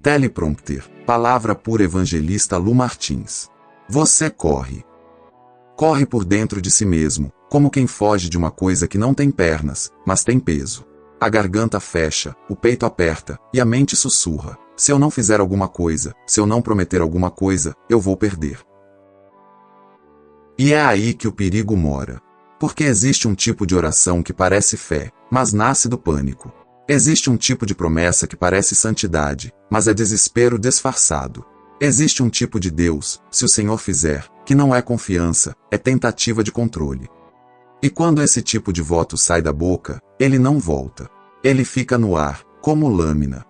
Teleprompter, palavra por evangelista Lu Martins. Você corre. Corre por dentro de si mesmo, como quem foge de uma coisa que não tem pernas, mas tem peso. A garganta fecha, o peito aperta, e a mente sussurra: se eu não fizer alguma coisa, se eu não prometer alguma coisa, eu vou perder. E é aí que o perigo mora. Porque existe um tipo de oração que parece fé, mas nasce do pânico. Existe um tipo de promessa que parece santidade, mas é desespero disfarçado. Existe um tipo de Deus, se o Senhor fizer, que não é confiança, é tentativa de controle. E quando esse tipo de voto sai da boca, ele não volta. Ele fica no ar, como lâmina.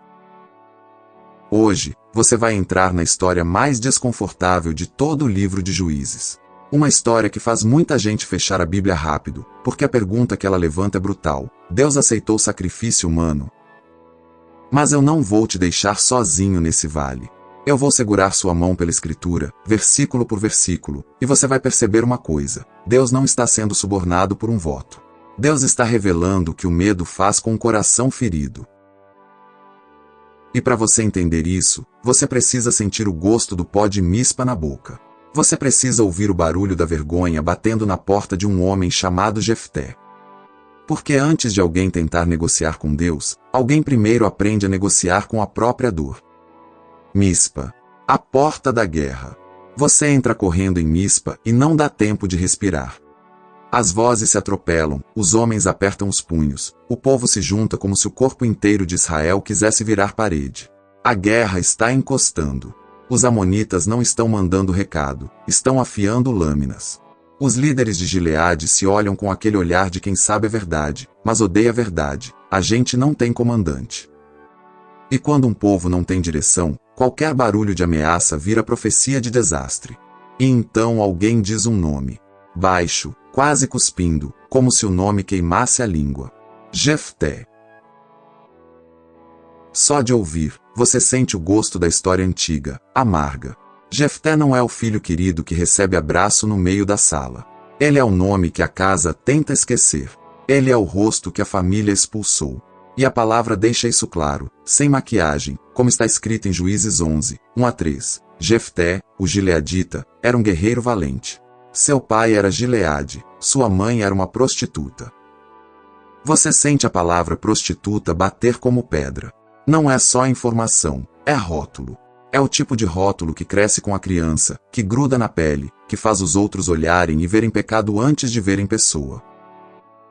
Hoje, você vai entrar na história mais desconfortável de todo o livro de Juízes. Uma história que faz muita gente fechar a Bíblia rápido, porque a pergunta que ela levanta é brutal: Deus aceitou sacrifício humano? Mas eu não vou te deixar sozinho nesse vale. Eu vou segurar sua mão pela escritura, versículo por versículo, e você vai perceber uma coisa: Deus não está sendo subornado por um voto. Deus está revelando o que o medo faz com o coração ferido. E para você entender isso, você precisa sentir o gosto do pó de mispa na boca. Você precisa ouvir o barulho da vergonha batendo na porta de um homem chamado Jefté. Porque antes de alguém tentar negociar com Deus, alguém primeiro aprende a negociar com a própria dor. Mispa. A porta da guerra. Você entra correndo em Mispa e não dá tempo de respirar. As vozes se atropelam, os homens apertam os punhos, o povo se junta como se o corpo inteiro de Israel quisesse virar parede. A guerra está encostando. Os amonitas não estão mandando recado, estão afiando lâminas. Os líderes de Gileade se olham com aquele olhar de quem sabe a verdade, mas odeia a verdade. A gente não tem comandante. E quando um povo não tem direção, qualquer barulho de ameaça vira profecia de desastre. E então alguém diz um nome. Baixo, quase cuspindo, como se o nome queimasse a língua. Jefté. Só de ouvir, você sente o gosto da história antiga, amarga. Jefté não é o filho querido que recebe abraço no meio da sala. Ele é o nome que a casa tenta esquecer. Ele é o rosto que a família expulsou. E a palavra deixa isso claro, sem maquiagem, como está escrito em Juízes 11, 1-3. Jefté, o gileadita, era um guerreiro valente. Seu pai era Gileade, sua mãe era uma prostituta. Você sente a palavra prostituta bater como pedra. Não é só informação, é rótulo. É o tipo de rótulo que cresce com a criança, que gruda na pele, que faz os outros olharem e verem pecado antes de verem pessoa.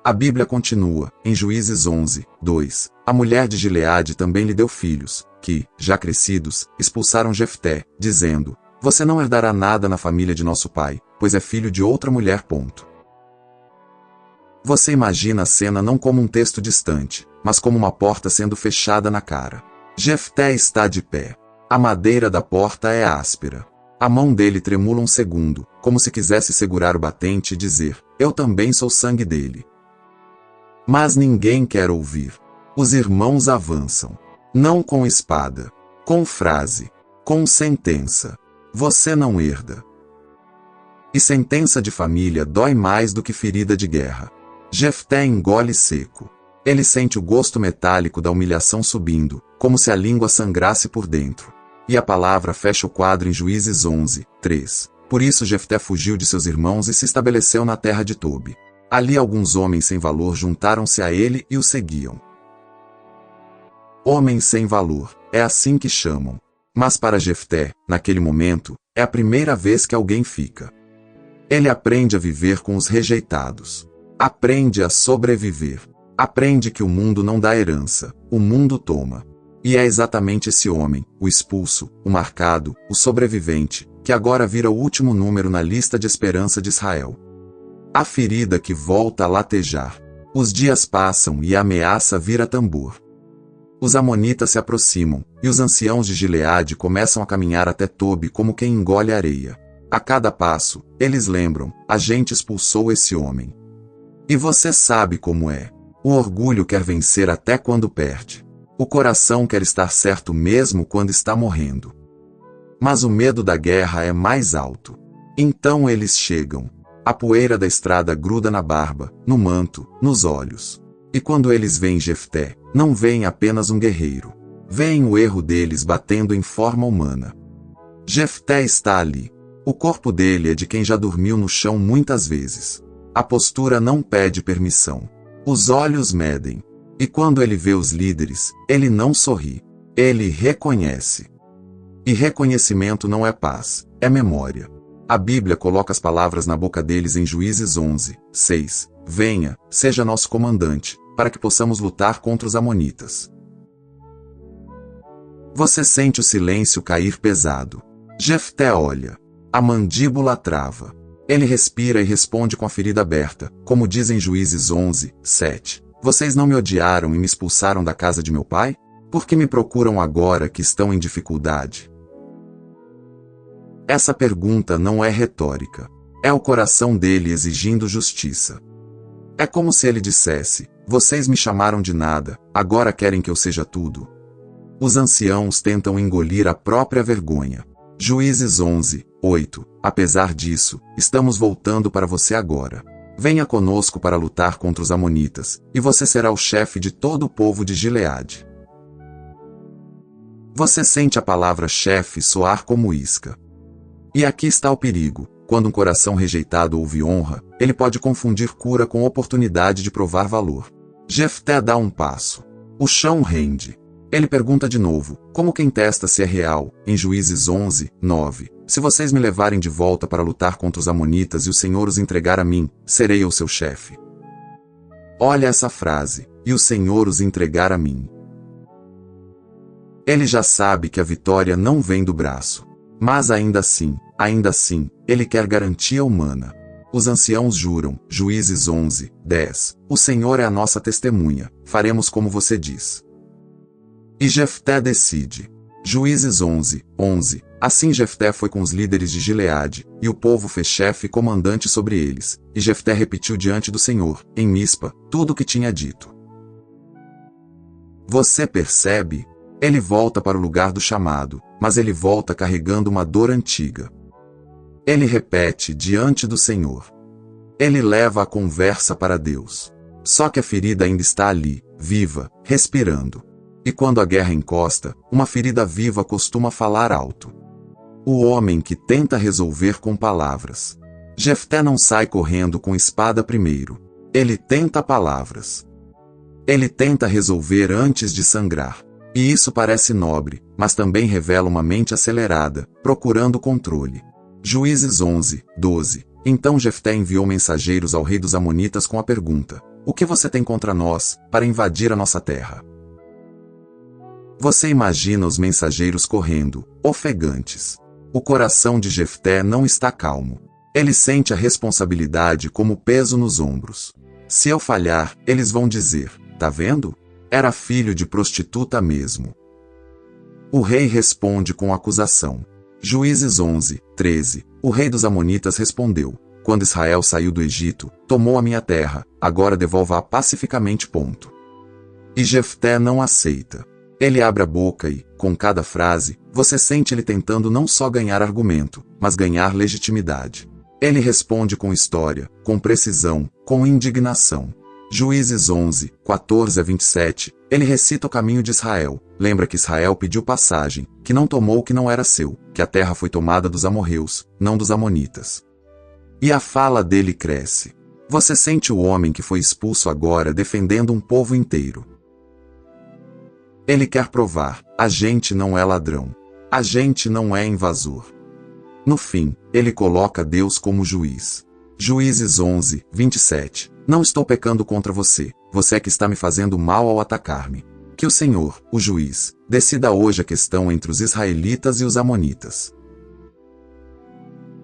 A Bíblia continua, em Juízes 11, 2. A mulher de Gileade também lhe deu filhos, que, já crescidos, expulsaram Jefté, dizendo: você não herdará nada na família de nosso pai, pois é filho de outra mulher. Você imagina a cena não como um texto distante, mas como uma porta sendo fechada na cara. Jefté está de pé. A madeira da porta é áspera. A mão dele tremula um segundo, como se quisesse segurar o batente e dizer: eu também sou sangue dele. Mas ninguém quer ouvir. Os irmãos avançam. Não com espada. Com frase. Com sentença. Você não herda. E sentença de família dói mais do que ferida de guerra. Jefté engole seco. Ele sente o gosto metálico da humilhação subindo, como se a língua sangrasse por dentro. E a palavra fecha o quadro em Juízes 11, 3. Por isso Jefté fugiu de seus irmãos e se estabeleceu na terra de Tobi. Ali alguns homens sem valor juntaram-se a ele e o seguiam. Homens sem valor, é assim que chamam. Mas para Jefté, naquele momento, é a primeira vez que alguém fica. Ele aprende a viver com os rejeitados. Aprende a sobreviver. Aprende que o mundo não dá herança, o mundo toma. E é exatamente esse homem, o expulso, o marcado, o sobrevivente, que agora vira o último número na lista de esperança de Israel. A ferida que volta a latejar. Os dias passam e a ameaça vira tambor. Os amonitas se aproximam, e os anciãos de Gileade começam a caminhar até Tobi como quem engole areia. A cada passo, eles lembram: a gente expulsou esse homem. E você sabe como é. O orgulho quer vencer até quando perde. O coração quer estar certo mesmo quando está morrendo. Mas o medo da guerra é mais alto. Então eles chegam. A poeira da estrada gruda na barba, no manto, nos olhos. E quando eles veem Jefté, não veem apenas um guerreiro. Veem o erro deles batendo em forma humana. Jefté está ali. O corpo dele é de quem já dormiu no chão muitas vezes. A postura não pede permissão. Os olhos medem. E quando ele vê os líderes, ele não sorri. Ele reconhece. E reconhecimento não é paz, é memória. A Bíblia coloca as palavras na boca deles em Juízes 11, 6. Venha, seja nosso comandante, para que possamos lutar contra os amonitas. Você sente o silêncio cair pesado. Jefté olha. A mandíbula trava. Ele respira e responde com a ferida aberta, como diz em Juízes 11, 7. Vocês não me odiaram e me expulsaram da casa de meu pai? Por que me procuram agora que estão em dificuldade? Essa pergunta não é retórica. É o coração dele exigindo justiça. É como se ele dissesse: vocês me chamaram de nada, agora querem que eu seja tudo. Os anciãos tentam engolir a própria vergonha. Juízes 11, 8. Apesar disso, estamos voltando para você agora. Venha conosco para lutar contra os amonitas, e você será o chefe de todo o povo de Gileade. Você sente a palavra chefe soar como isca. E aqui está o perigo: quando um coração rejeitado ouve honra, ele pode confundir cura com oportunidade de provar valor. Jefté dá um passo. O chão rende. Ele pergunta de novo, como quem testa se é real, em Juízes 11, 9. Se vocês me levarem de volta para lutar contra os amonitas e o Senhor os entregar a mim, serei eu seu chefe. Olha essa frase: e o Senhor os entregar a mim. Ele já sabe que a vitória não vem do braço. Mas ainda assim, ele quer garantia humana. Os anciãos juram, Juízes 11, 10. O Senhor é a nossa testemunha, faremos como você diz. E Jefté decide. Juízes 11, 11. Assim Jefté foi com os líderes de Gileade, e o povo fez chefe e comandante sobre eles, e Jefté repetiu diante do Senhor, em Mispa, tudo o que tinha dito. Você percebe? Ele volta para o lugar do chamado, mas ele volta carregando uma dor antiga. Ele repete diante do Senhor. Ele leva a conversa para Deus. Só que a ferida ainda está ali, viva, respirando. E quando a guerra encosta, uma ferida viva costuma falar alto. O homem que tenta resolver com palavras. Jefté não sai correndo com espada primeiro. Ele tenta palavras. Ele tenta resolver antes de sangrar. E isso parece nobre, mas também revela uma mente acelerada, procurando controle. Juízes 11, 12. Então Jefté enviou mensageiros ao rei dos amonitas com a pergunta: o que você tem contra nós, para invadir a nossa terra? Você imagina os mensageiros correndo, ofegantes. O coração de Jefté não está calmo. Ele sente a responsabilidade como peso nos ombros. Se eu falhar, eles vão dizer: tá vendo? Era filho de prostituta mesmo. O rei responde com acusação. Juízes 11, 13. O rei dos amonitas respondeu: quando Israel saiu do Egito, tomou a minha terra, agora devolva-a pacificamente. E Jefté não aceita. Ele abre a boca e, com cada frase, você sente ele tentando não só ganhar argumento, mas ganhar legitimidade. Ele responde com história, com precisão, com indignação. Juízes 11, 14 a 27, ele recita o caminho de Israel. Lembra que Israel pediu passagem, que não tomou o que não era seu, que a terra foi tomada dos amorreus, não dos amonitas. E a fala dele cresce. Você sente o homem que foi expulso agora defendendo um povo inteiro. Ele quer provar: a gente não é ladrão. A gente não é invasor. No fim, ele coloca Deus como juiz. Juízes 11, 27. Não estou pecando contra você, você é que está me fazendo mal ao atacar-me. Que o Senhor, o juiz, decida hoje a questão entre os israelitas e os amonitas.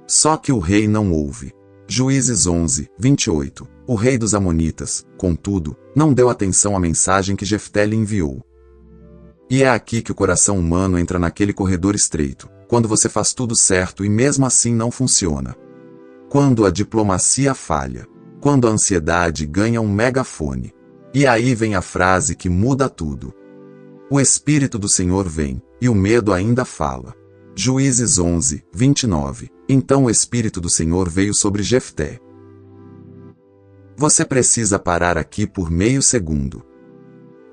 Só que o rei não ouve. Juízes 11, 28. O rei dos amonitas, contudo, não deu atenção à mensagem que Jefté lhe enviou. E é aqui que o coração humano entra naquele corredor estreito, quando você faz tudo certo e mesmo assim não funciona. Quando a diplomacia falha. Quando a ansiedade ganha um megafone. E aí vem a frase que muda tudo. O Espírito do Senhor vem, e o medo ainda fala. Juízes 11, 29. Então o Espírito do Senhor veio sobre Jefté. Você precisa parar aqui por meio segundo.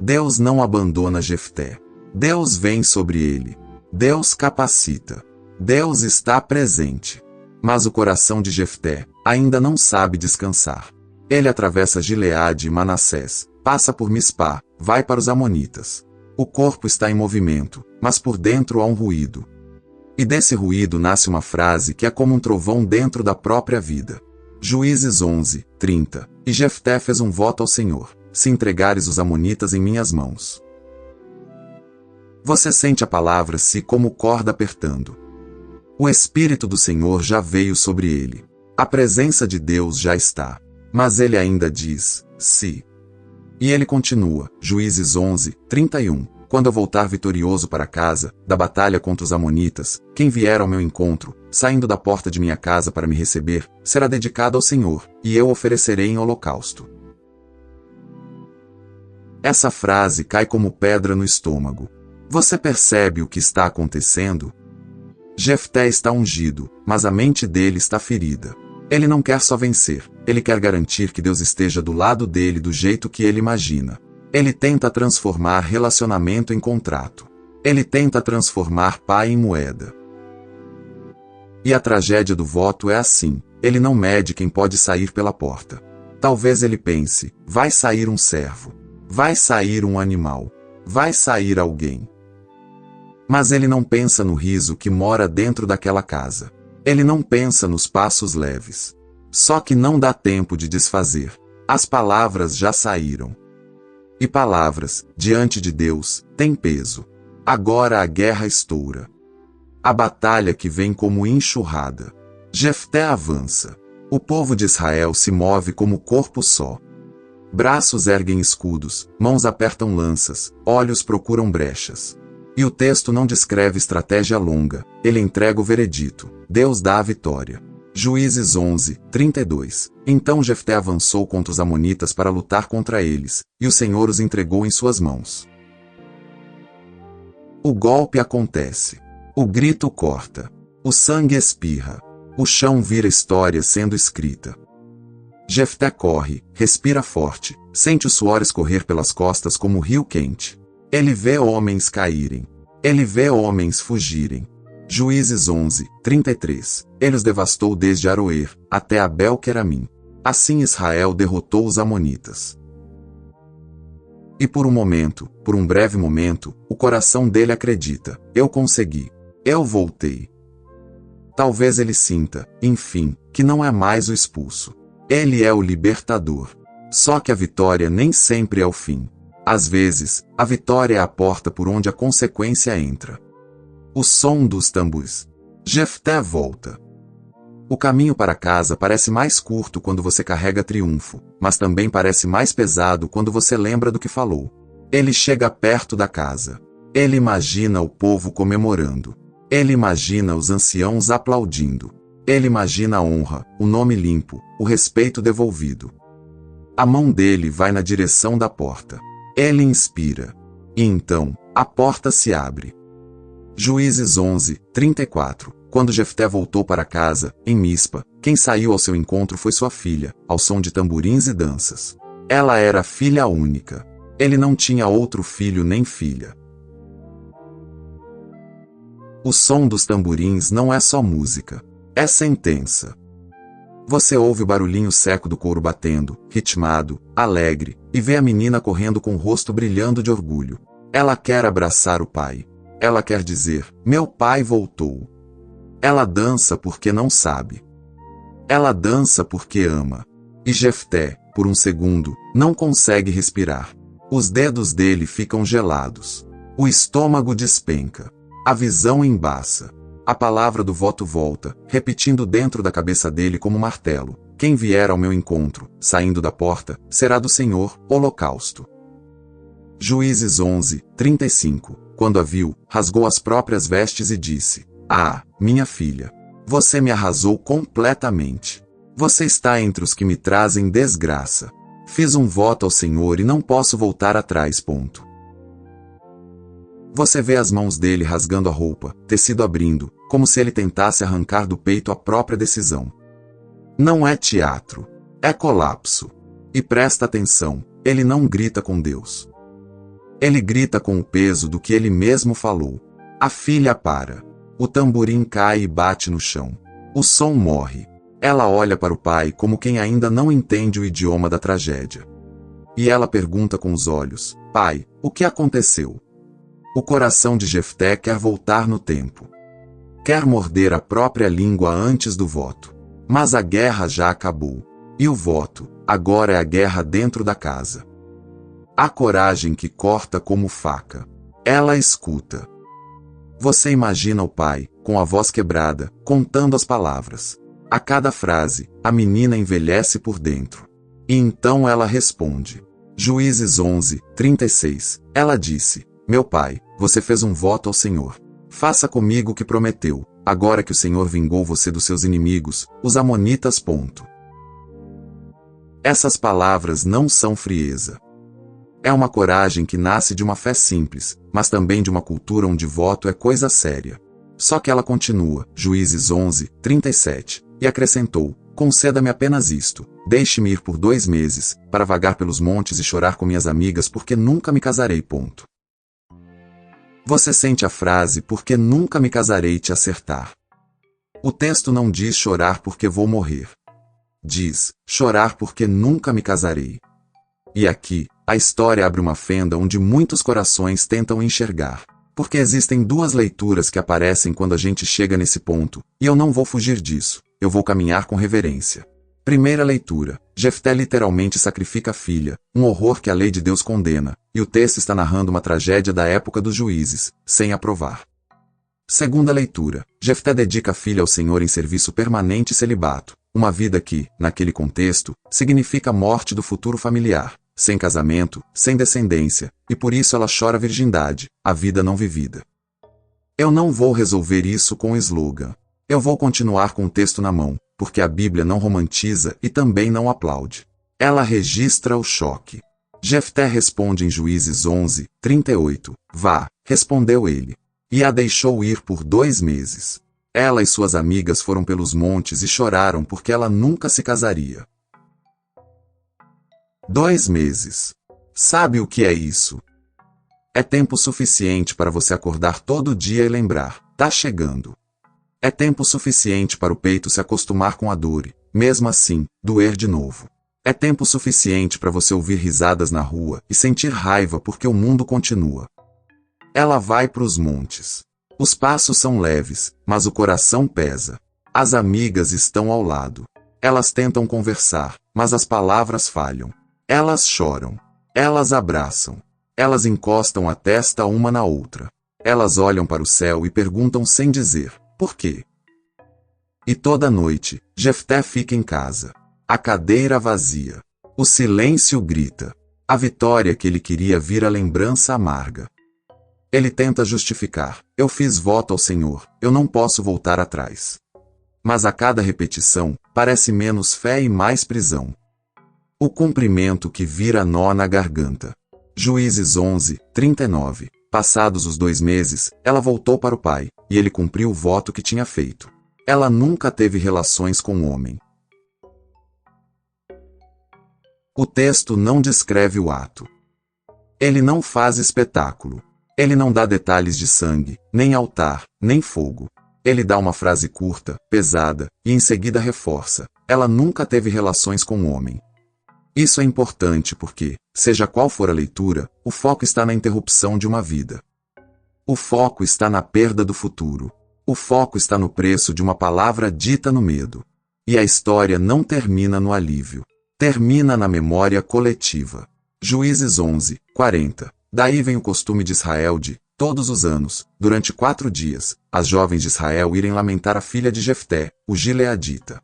Deus não abandona Jefté. Deus vem sobre ele. Deus capacita. Deus está presente. Mas o coração de Jefté ainda não sabe descansar. Ele atravessa Gileade e Manassés, passa por Mispá, vai para os Amonitas. O corpo está em movimento, mas por dentro há um ruído. E desse ruído nasce uma frase que é como um trovão dentro da própria vida. Juízes 11, 30. E Jefté fez um voto ao Senhor: se entregares os Amonitas em minhas mãos. Você sente a palavra "se" como corda apertando. O Espírito do Senhor já veio sobre ele. A presença de Deus já está. Mas ele ainda diz, "se". E ele continua, Juízes 11, 31. Quando eu voltar vitorioso para casa, da batalha contra os Amonitas, quem vier ao meu encontro, saindo da porta de minha casa para me receber, será dedicado ao Senhor, e eu oferecerei em holocausto. Essa frase cai como pedra no estômago. Você percebe o que está acontecendo? Jefté está ungido, mas a mente dele está ferida. Ele não quer só vencer, ele quer garantir que Deus esteja do lado dele do jeito que ele imagina. Ele tenta transformar relacionamento em contrato. Ele tenta transformar pai em moeda. E a tragédia do voto é assim: ele não mede quem pode sair pela porta. Talvez ele pense, vai sair um servo, vai sair um animal, vai sair alguém. Mas ele não pensa no riso que mora dentro daquela casa. Ele não pensa nos passos leves. Só que não dá tempo de desfazer. As palavras já saíram. E palavras, diante de Deus, têm peso. Agora a guerra estoura. A batalha que vem como enxurrada. Jefté avança. O povo de Israel se move como corpo só. Braços erguem escudos, mãos apertam lanças, olhos procuram brechas. E o texto não descreve estratégia longa, ele entrega o veredito. Deus dá a vitória. Juízes 11, 32. Então Jefté avançou contra os Amonitas para lutar contra eles, e o Senhor os entregou em suas mãos. O golpe acontece. O grito corta. O sangue espirra. O chão vira história sendo escrita. Jefté corre, respira forte, sente o suor escorrer pelas costas como um rio quente. Ele vê homens caírem. Ele vê homens fugirem. Juízes 11, 33. Ele os devastou desde Aroer até Abel-Queramim. Assim Israel derrotou os Amonitas. E por um momento, por um breve momento, o coração dele acredita: eu consegui. Eu voltei. Talvez ele sinta, enfim, que não é mais o expulso. Ele é o libertador. Só que a vitória nem sempre é o fim. Às vezes, a vitória é a porta por onde a consequência entra. O som dos tambores. Jefté volta. O caminho para casa parece mais curto quando você carrega triunfo, mas também parece mais pesado quando você lembra do que falou. Ele chega perto da casa. Ele imagina o povo comemorando. Ele imagina os anciãos aplaudindo. Ele imagina a honra, o nome limpo, o respeito devolvido. A mão dele vai na direção da porta. Ele inspira. E então, a porta se abre. Juízes 11, 34. Quando Jefté voltou para casa, em Mispa, quem saiu ao seu encontro foi sua filha, ao som de tamborins e danças. Ela era filha única. Ele não tinha outro filho nem filha. O som dos tamborins não é só música. É sentença. Você ouve o barulhinho seco do couro batendo, ritmado, alegre, e vê a menina correndo com o rosto brilhando de orgulho. Ela quer abraçar o pai. Ela quer dizer: meu pai voltou. Ela dança porque não sabe. Ela dança porque ama. E Jefté, por um segundo, não consegue respirar. Os dedos dele ficam gelados. O estômago despenca. A visão embaça. A palavra do voto volta, repetindo dentro da cabeça dele como martelo: quem vier ao meu encontro, saindo da porta, será do Senhor, holocausto. Juízes 11, 35. Quando a viu, rasgou as próprias vestes e disse: ah, minha filha, você me arrasou completamente. Você está entre os que me trazem desgraça. Fiz um voto ao Senhor e não posso voltar atrás. Ponto. Você vê as mãos dele rasgando a roupa, tecido abrindo, como se ele tentasse arrancar do peito a própria decisão. Não é teatro. É colapso. E presta atenção, ele não grita com Deus. Ele grita com o peso do que ele mesmo falou. A filha para. O tamborim cai e bate no chão. O som morre. Ela olha para o pai como quem ainda não entende o idioma da tragédia. E ela pergunta com os olhos: pai, o que aconteceu? O coração de Jefté quer voltar no tempo. Quer morder a própria língua antes do voto. Mas a guerra já acabou. E o voto, agora é a guerra dentro da casa. A coragem que corta como faca. Ela escuta. Você imagina o pai, com a voz quebrada, contando as palavras. A cada frase, a menina envelhece por dentro. E então ela responde. Juízes 11, 36. Ela disse: meu pai, você fez um voto ao Senhor. Faça comigo o que prometeu, agora que o Senhor vingou você dos seus inimigos, os amonitas. Essas palavras não são frieza. É uma coragem que nasce de uma fé simples, mas também de uma cultura onde voto é coisa séria. Só que ela continua, Juízes 11, 37, e acrescentou: conceda-me apenas isto, deixe-me ir por 2 meses, para vagar pelos montes e chorar com minhas amigas porque nunca me casarei. Você sente a frase porque nunca me casarei te acertar. O texto não diz chorar porque vou morrer. Diz, chorar porque nunca me casarei. E aqui, a história abre uma fenda onde muitos corações tentam enxergar. Porque existem 2 leituras que aparecem quando a gente chega nesse ponto, e eu não vou fugir disso, eu vou caminhar com reverência. Primeira leitura, Jefté literalmente sacrifica a filha, um horror que a lei de Deus condena, e o texto está narrando uma tragédia da época dos juízes, sem aprovar. Segunda leitura, Jefté dedica a filha ao Senhor em serviço permanente e celibato, uma vida que, naquele contexto, significa a morte do futuro familiar, sem casamento, sem descendência, e por isso ela chora a virgindade, a vida não vivida. Eu não vou resolver isso com o slogan. Eu vou continuar com o texto na mão, porque a Bíblia não romantiza e também não aplaude. Ela registra o choque. Jefté responde em Juízes 11, 38, vá, respondeu ele. E a deixou ir por 2 meses. Ela e suas amigas foram pelos montes e choraram porque ela nunca se casaria. 2 meses. Sabe o que é isso? É tempo suficiente para você acordar todo dia e lembrar, tá chegando. É tempo suficiente para o peito se acostumar com a dor e, mesmo assim, doer de novo. É tempo suficiente para você ouvir risadas na rua e sentir raiva porque o mundo continua. Ela vai para os montes. Os passos são leves, mas o coração pesa. As amigas estão ao lado. Elas tentam conversar, mas as palavras falham. Elas choram. Elas abraçam. Elas encostam a testa uma na outra. Elas olham para o céu e perguntam sem dizer: por quê? E toda noite, Jefté fica em casa. A cadeira vazia. O silêncio grita. A vitória que ele queria vira lembrança amarga. Ele tenta justificar: eu fiz voto ao Senhor, eu não posso voltar atrás. Mas a cada repetição, parece menos fé e mais prisão. O cumprimento que vira nó na garganta. Juízes 11, 39. Passados os 2 meses, ela voltou para o pai, e ele cumpriu o voto que tinha feito. Ela nunca teve relações com o homem. O texto não descreve o ato. Ele não faz espetáculo. Ele não dá detalhes de sangue, nem altar, nem fogo. Ele dá uma frase curta, pesada, e em seguida reforça: ela nunca teve relações com o homem. Isso é importante porque, seja qual for a leitura, o foco está na interrupção de uma vida. O foco está na perda do futuro. O foco está no preço de uma palavra dita no medo. E a história não termina no alívio. Termina na memória coletiva. Juízes 11, 40. Daí vem o costume de Israel de, todos os anos, durante 4 dias, as jovens de Israel irem lamentar a filha de Jefté, o gileadita.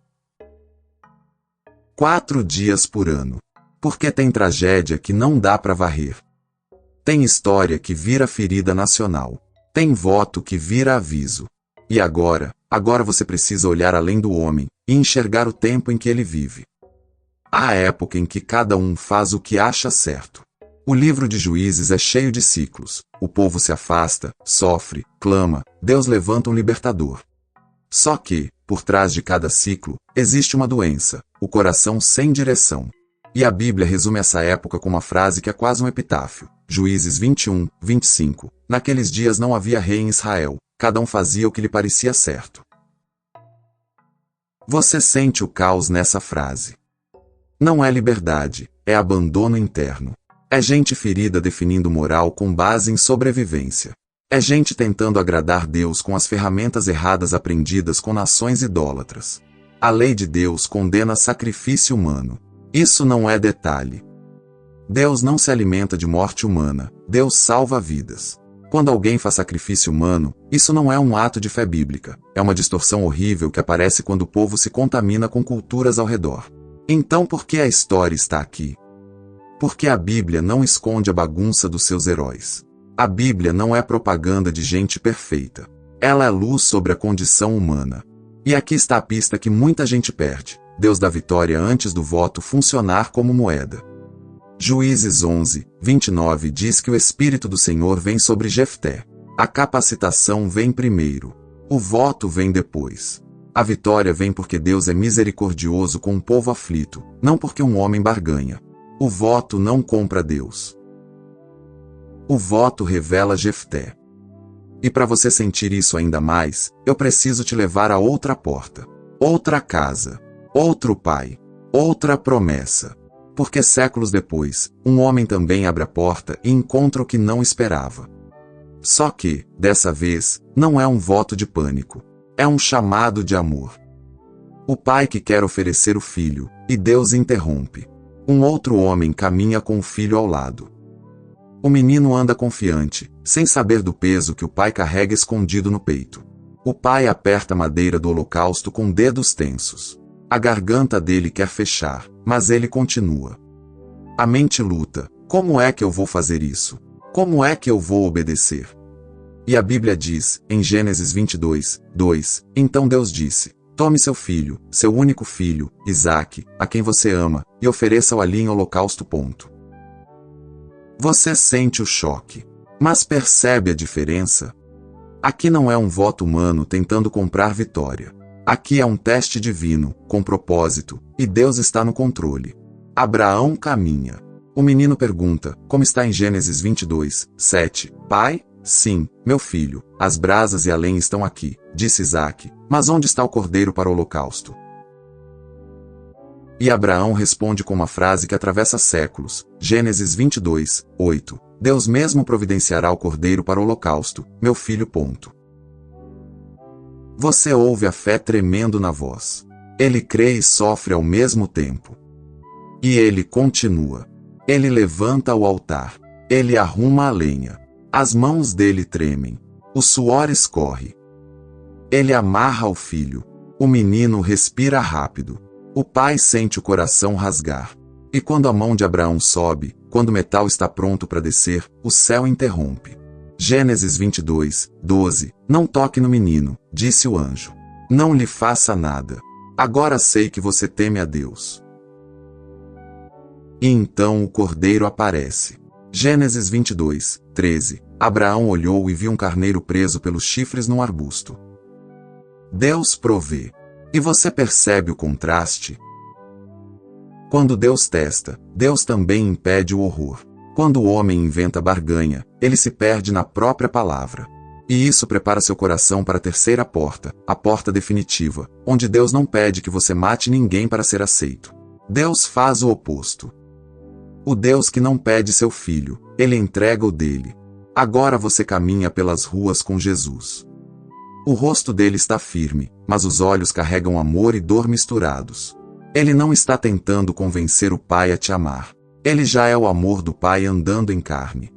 4 dias por ano. Porque tem tragédia que não dá para varrer. Tem história que vira ferida nacional. Tem voto que vira aviso. E agora você precisa olhar além do homem e enxergar o tempo em que ele vive. A época em que cada um faz o que acha certo. O livro de Juízes é cheio de ciclos. O povo se afasta, sofre, clama, Deus levanta um libertador. Só que, por trás de cada ciclo, existe uma doença, o coração sem direção. E a Bíblia resume essa época com uma frase que é quase um epitáfio. Juízes 21, 25. Naqueles dias não havia rei em Israel, cada um fazia o que lhe parecia certo. Você sente o caos nessa frase. Não é liberdade, é abandono interno. É gente ferida definindo moral com base em sobrevivência. É gente tentando agradar Deus com as ferramentas erradas aprendidas com nações idólatras. A lei de Deus condena sacrifício humano. Isso não é detalhe. Deus não se alimenta de morte humana, Deus salva vidas. Quando alguém faz sacrifício humano, isso não é um ato de fé bíblica, é uma distorção horrível que aparece quando o povo se contamina com culturas ao redor. Então por que a história está aqui? Porque a Bíblia não esconde a bagunça dos seus heróis. A Bíblia não é propaganda de gente perfeita. Ela é luz sobre a condição humana. E aqui está a pista que muita gente perde. Deus dá vitória antes do voto funcionar como moeda. Juízes 11, 29 diz que o Espírito do Senhor vem sobre Jefté. A capacitação vem primeiro. O voto vem depois. A vitória vem porque Deus é misericordioso com um povo aflito, não porque um homem barganha. O voto não compra Deus. O voto revela Jefté. E para você sentir isso ainda mais, eu preciso te levar a outra porta. Outra casa. Outro pai. Outra promessa. Porque séculos depois, um homem também abre a porta e encontra o que não esperava. Só que, dessa vez, não é um voto de pânico. É um chamado de amor. O pai que quer oferecer o filho, e Deus interrompe. Um outro homem caminha com o filho ao lado. O menino anda confiante, sem saber do peso que o pai carrega escondido no peito. O pai aperta a madeira do holocausto com dedos tensos. A garganta dele quer fechar, mas ele continua. A mente luta. Como é que eu vou fazer isso? Como é que eu vou obedecer? E a Bíblia diz, em Gênesis 22, 2, então Deus disse, tome seu filho, seu único filho, Isaque, a quem você ama, e ofereça-o ali em holocausto. Você sente o choque. Mas percebe a diferença? Aqui não é um voto humano tentando comprar vitória. Aqui é um teste divino, com propósito, e Deus está no controle. Abraão caminha. O menino pergunta, como está em Gênesis 22, 7, Pai? Sim, meu filho, as brasas e a lenha estão aqui, disse Isaque, mas onde está o cordeiro para o holocausto? E Abraão responde com uma frase que atravessa séculos, Gênesis 22, 8, Deus mesmo providenciará o cordeiro para o holocausto, meu filho. Você ouve a fé tremendo na voz. Ele crê e sofre ao mesmo tempo. E ele continua. Ele levanta o altar. Ele arruma a lenha. As mãos dele tremem. O suor escorre. Ele amarra o filho. O menino respira rápido. O pai sente o coração rasgar. E quando a mão de Abraão sobe, quando o metal está pronto para descer, o céu interrompe. Gênesis 22, 12. Não toque no menino, disse o anjo. Não lhe faça nada. Agora sei que você teme a Deus. E então o cordeiro aparece. Gênesis 22, 13. Abraão olhou e viu um carneiro preso pelos chifres num arbusto. Deus provê. E você percebe o contraste? Quando Deus testa, Deus também impede o horror. Quando o homem inventa barganha, ele se perde na própria palavra. E isso prepara seu coração para a terceira porta, a porta definitiva, onde Deus não pede que você mate ninguém para ser aceito. Deus faz o oposto. O Deus que não pede seu filho, ele entrega o dele. Agora você caminha pelas ruas com Jesus. O rosto dele está firme, mas os olhos carregam amor e dor misturados. Ele não está tentando convencer o Pai a te amar. Ele já é o amor do Pai andando em carne.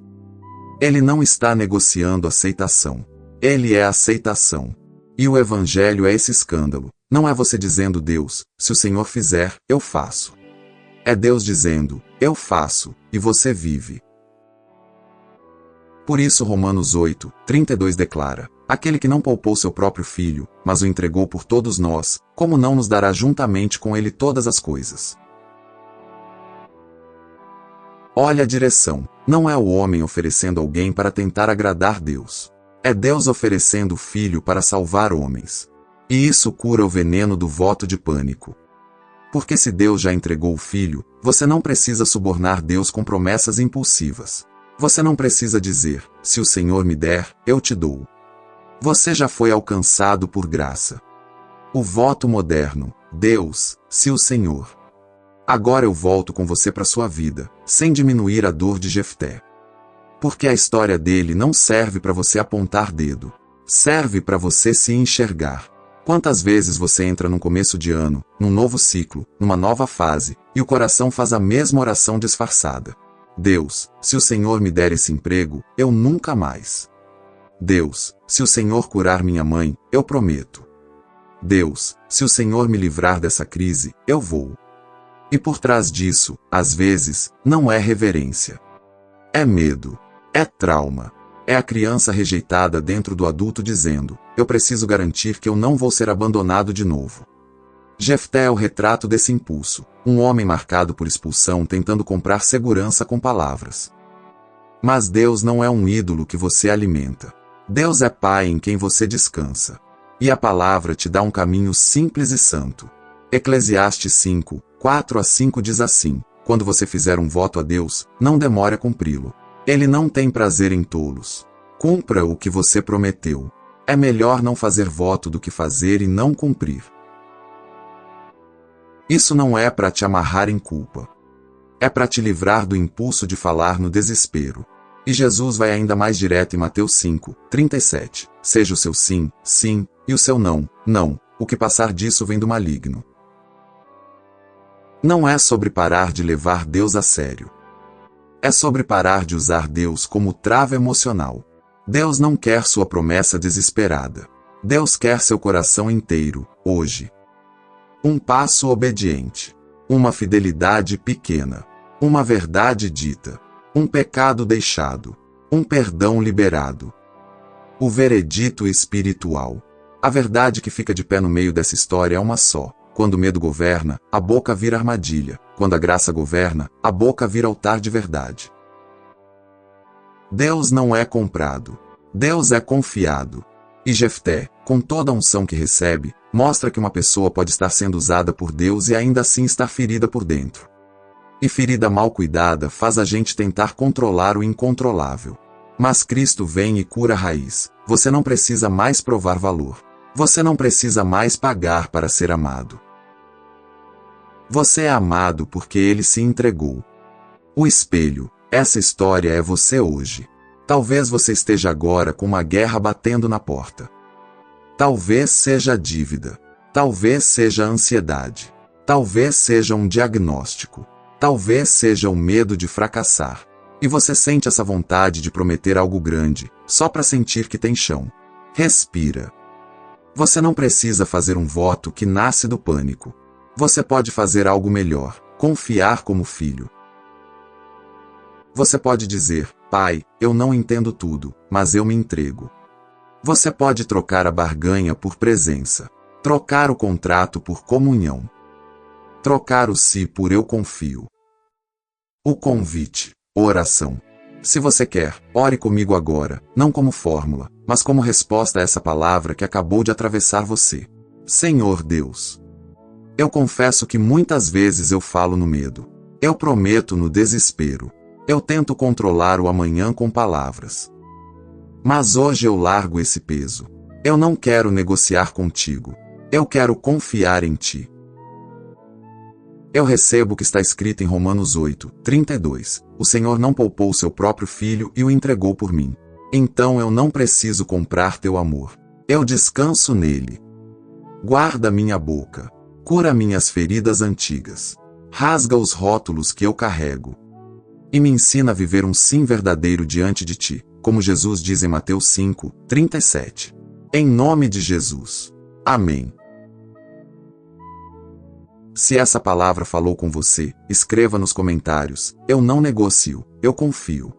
Ele não está negociando aceitação. Ele é aceitação. E o Evangelho é esse escândalo. Não é você dizendo Deus, se o Senhor fizer, eu faço. É Deus dizendo, eu faço, e você vive. Por isso Romanos 8, 32 declara, aquele que não poupou seu próprio filho, mas o entregou por todos nós, como não nos dará juntamente com ele todas as coisas? Olha a direção. Não é o homem oferecendo alguém para tentar agradar Deus. É Deus oferecendo o Filho para salvar homens. E isso cura o veneno do voto de pânico. Porque se Deus já entregou o Filho, você não precisa subornar Deus com promessas impulsivas. Você não precisa dizer, se o Senhor me der, eu te dou. Você já foi alcançado por graça. O voto moderno, Deus, se o Senhor. Agora eu volto com você para sua vida, sem diminuir a dor de Jefté. Porque a história dele não serve para você apontar dedo. Serve para você se enxergar. Quantas vezes você entra num começo de ano, num novo ciclo, numa nova fase, e o coração faz a mesma oração disfarçada. Deus, se o Senhor me der esse emprego, eu nunca mais. Deus, se o Senhor curar minha mãe, eu prometo. Deus, se o Senhor me livrar dessa crise, eu vou. E por trás disso, às vezes, não é reverência. É medo. É trauma. É a criança rejeitada dentro do adulto dizendo, eu preciso garantir que eu não vou ser abandonado de novo. Jefté é o retrato desse impulso, um homem marcado por expulsão tentando comprar segurança com palavras. Mas Deus não é um ídolo que você alimenta. Deus é Pai em quem você descansa. E a palavra te dá um caminho simples e santo. Eclesiastes 5, 4-5 diz assim, quando você fizer um voto a Deus, não demore a cumpri-lo. Ele não tem prazer em tolos. Cumpra o que você prometeu. É melhor não fazer voto do que fazer e não cumprir. Isso não é para te amarrar em culpa. É para te livrar do impulso de falar no desespero. E Jesus vai ainda mais direto em Mateus 5, 37. Seja o seu sim, sim, e o seu não, não. O que passar disso vem do maligno. Não é sobre parar de levar Deus a sério. É sobre parar de usar Deus como trava emocional. Deus não quer sua promessa desesperada. Deus quer seu coração inteiro, hoje. Um passo obediente. Uma fidelidade pequena. Uma verdade dita. Um pecado deixado. Um perdão liberado. O veredito espiritual. A verdade que fica de pé no meio dessa história é uma só. Quando o medo governa, a boca vira armadilha. Quando a graça governa, a boca vira altar de verdade. Deus não é comprado. Deus é confiado. E Jefté, com toda a unção que recebe, mostra que uma pessoa pode estar sendo usada por Deus e ainda assim estar ferida por dentro. E ferida mal cuidada faz a gente tentar controlar o incontrolável. Mas Cristo vem e cura a raiz. Você não precisa mais provar valor. Você não precisa mais pagar para ser amado. Você é amado porque Ele se entregou. O espelho, essa história é você hoje. Talvez você esteja agora com uma guerra batendo na porta. Talvez seja a dívida. Talvez seja a ansiedade. Talvez seja um diagnóstico. Talvez seja o medo de fracassar. E você sente essa vontade de prometer algo grande, só para sentir que tem chão. Respira. Você não precisa fazer um voto que nasce do pânico. Você pode fazer algo melhor, confiar como filho. Você pode dizer, Pai, eu não entendo tudo, mas eu me entrego. Você pode trocar a barganha por presença. Trocar o contrato por comunhão. Trocar o si por eu confio. O convite, oração. Se você quer, ore comigo agora, não como fórmula, mas como resposta a essa palavra que acabou de atravessar você. Senhor Deus. Eu confesso que muitas vezes eu falo no medo. Eu prometo no desespero. Eu tento controlar o amanhã com palavras. Mas hoje eu largo esse peso. Eu não quero negociar contigo. Eu quero confiar em ti. Eu recebo o que está escrito em Romanos 8, 32. O Senhor não poupou o seu próprio filho e o entregou por mim. Então eu não preciso comprar teu amor. Eu descanso nele. Guarda minha boca. Cura minhas feridas antigas. Rasga os rótulos que eu carrego. E me ensina a viver um sim verdadeiro diante de ti, como Jesus diz em Mateus 5, 37. Em nome de Jesus. Amém. Se essa palavra falou com você, escreva nos comentários, eu não negocio, eu confio.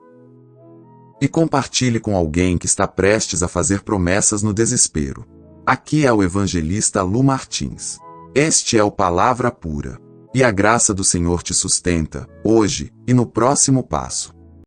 E compartilhe com alguém que está prestes a fazer promessas no desespero. Aqui é o evangelista Lu Martins. Este é o Palavra Pura. E a graça do Senhor te sustenta, hoje, e no próximo passo.